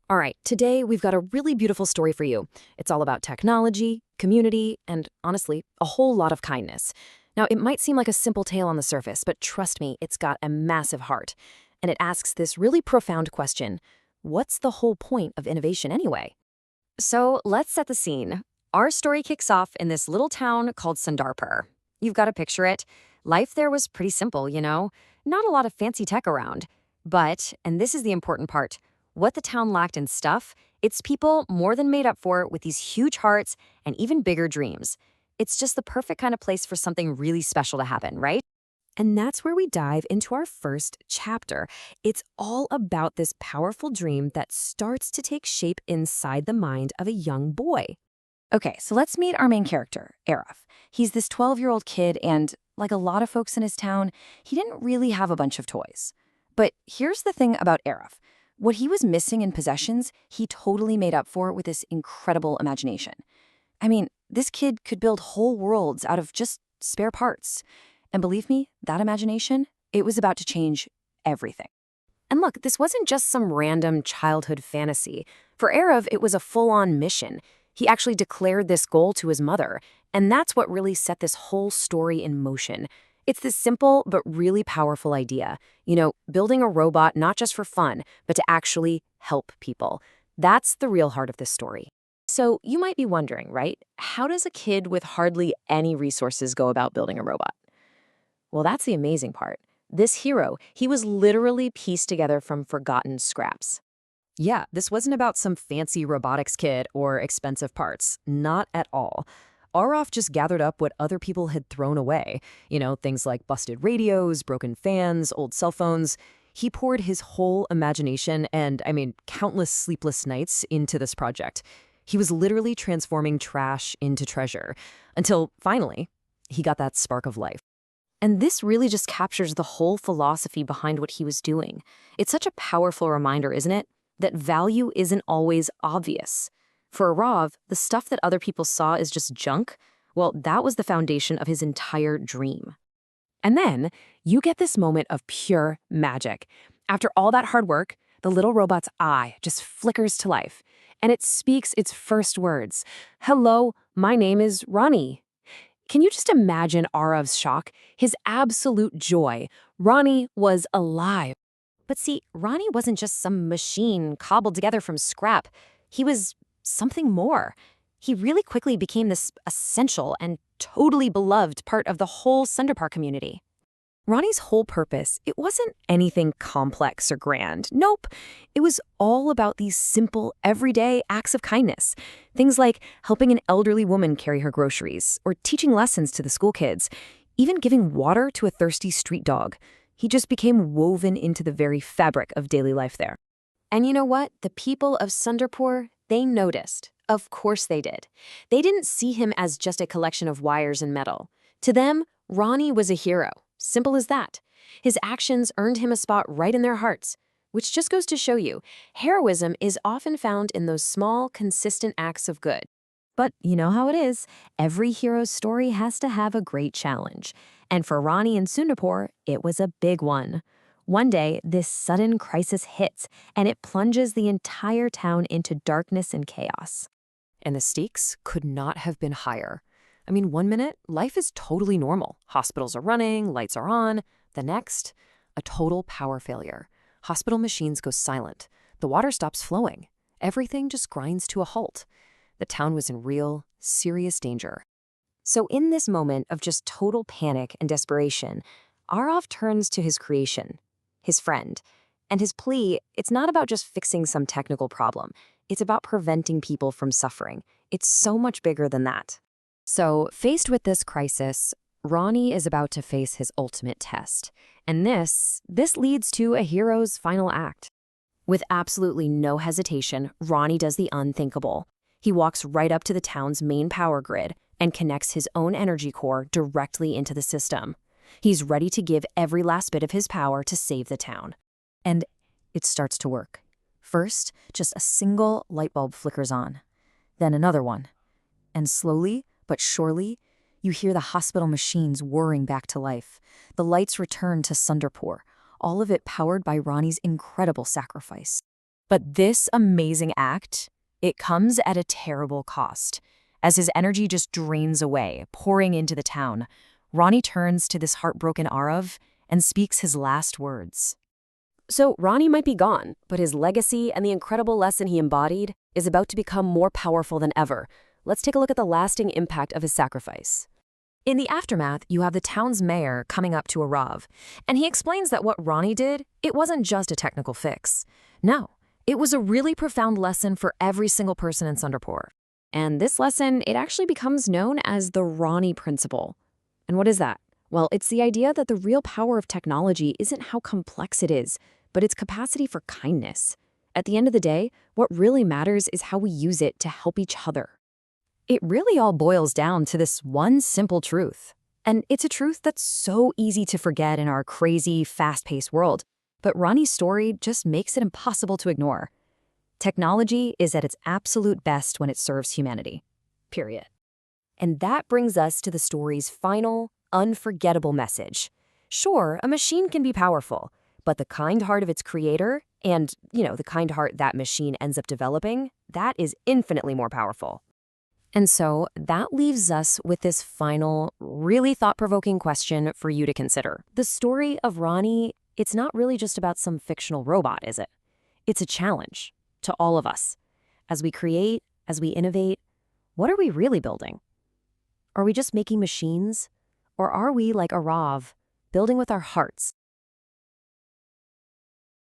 All right, today we've got a really beautiful story for you. It's all about technology, community, and honestly, a whole lot of kindness. Now, it might seem like a simple tale on the surface, but trust me, it's got a massive heart. And it asks this really profound question: what's the whole point of innovation anyway? So let's set the scene. Our story kicks off in this little town called Sundarpur. You've got to picture it. Life there was pretty simple, Not a lot of fancy tech around. But, and this is the important part, what the town lacked in stuff, its people more than made up for with these huge hearts and even bigger dreams. It's just the perfect kind of place for something really special to happen, right? And that's where we dive into our first chapter. It's all about this powerful dream that starts to take shape inside the mind of a young boy. Okay, so let's meet our main character, Arif. He's this 12-year-old kid, and like a lot of folks in his town, he didn't really have a bunch of toys. But here's the thing about Arif. What he was missing in possessions, he totally made up for with this incredible imagination. I mean, this kid could build whole worlds out of just spare parts. And believe me, that imagination, it was about to change everything. And look, this wasn't just some random childhood fantasy. For Arav, it was a full-on mission. He actually declared this goal to his mother, and that's what really set this whole story in motion. It's this simple but really powerful idea. Building a robot not just for fun, but to actually help people. That's the real heart of this story. So you might be wondering, right? How does a kid with hardly any resources go about building a robot? Well, that's the amazing part. This hero, he was literally pieced together from forgotten scraps. Yeah, this wasn't about some fancy robotics kit or expensive parts. Not at all. Araf just gathered up what other people had thrown away. Things like busted radios, broken fans, old cell phones. He poured his whole imagination and, countless sleepless nights into this project. He was literally transforming trash into treasure. Until, finally, he got that spark of life. And this really just captures the whole philosophy behind what he was doing. It's such a powerful reminder, isn't it? That value isn't always obvious. For Arav, the stuff that other people saw as just junk, well, that was the foundation of his entire dream. And then you get this moment of pure magic. After all that hard work, the little robot's eye just flickers to life, and it speaks its first words. "Hello, my name is Ronnie." Can you just imagine Arav's shock? His absolute joy. Ronnie was alive. But see, Ronnie wasn't just some machine cobbled together from scrap. He was something more. He really quickly became this essential and totally beloved part of the whole Sundarpur community. Ronnie's whole purpose, it wasn't anything complex or grand. Nope. It was all about these simple, everyday acts of kindness. Things like helping an elderly woman carry her groceries, or teaching lessons to the school kids, even giving water to a thirsty street dog. He just became woven into the very fabric of daily life there. And you know what? The people of Sundarpur, they noticed. Of course they did. They didn't see him as just a collection of wires and metal. To them, Ronnie was a hero. Simple as that. His actions earned him a spot right in their hearts, which just goes to show you, heroism is often found in those small, consistent acts of good. But you know how it is. Every hero's story has to have a great challenge. And for Ronnie and Sundarpur, it was a big one. One day, this sudden crisis hits, and it plunges the entire town into darkness and chaos. And the stakes could not have been higher. 1 minute, life is totally normal. Hospitals are running, lights are on. The next, a total power failure. Hospital machines go silent. The water stops flowing. Everything just grinds to a halt. The town was in real, serious danger. So in this moment of just total panic and desperation, Arav turns to his creation, his friend. And his plea, it's not about just fixing some technical problem. It's about preventing people from suffering. It's so much bigger than that. So, faced with this crisis, Ronnie is about to face his ultimate test. And this leads to a hero's final act. With absolutely no hesitation, Ronnie does the unthinkable. He walks right up to the town's main power grid and connects his own energy core directly into the system. He's ready to give every last bit of his power to save the town. And it starts to work. First, just a single light bulb flickers on. Then another one. And slowly, but surely, you hear the hospital machines whirring back to life. The lights return to Sundarpur, all of it powered by Ronnie's incredible sacrifice. But this amazing act, it comes at a terrible cost. As his energy just drains away, pouring into the town, Ronnie turns to this heartbroken Arav and speaks his last words. So Ronnie might be gone, but his legacy and the incredible lesson he embodied is about to become more powerful than ever. Let's take a look at the lasting impact of his sacrifice. In the aftermath, you have the town's mayor coming up to Arav, and he explains that what Ronnie did, it wasn't just a technical fix. No, it was a really profound lesson for every single person in Sundarpur. And this lesson, it actually becomes known as the Ronnie Principle. And what is that? Well, it's the idea that the real power of technology isn't how complex it is, but its capacity for kindness. At the end of the day, what really matters is how we use it to help each other. It really all boils down to this one simple truth. And it's a truth that's so easy to forget in our crazy, fast-paced world. But Ronnie's story just makes it impossible to ignore. Technology is at its absolute best when it serves humanity. Period. And that brings us to the story's final, unforgettable message. Sure, a machine can be powerful, but the kind heart of its creator and, the kind heart that machine ends up developing, that is infinitely more powerful. And so that leaves us with this final, really thought-provoking question for you to consider. The story of Ronnie, it's not really just about some fictional robot, is it? It's a challenge to all of us. As we create, as we innovate, what are we really building? Are we just making machines? Or are we, like Arav, building with our hearts,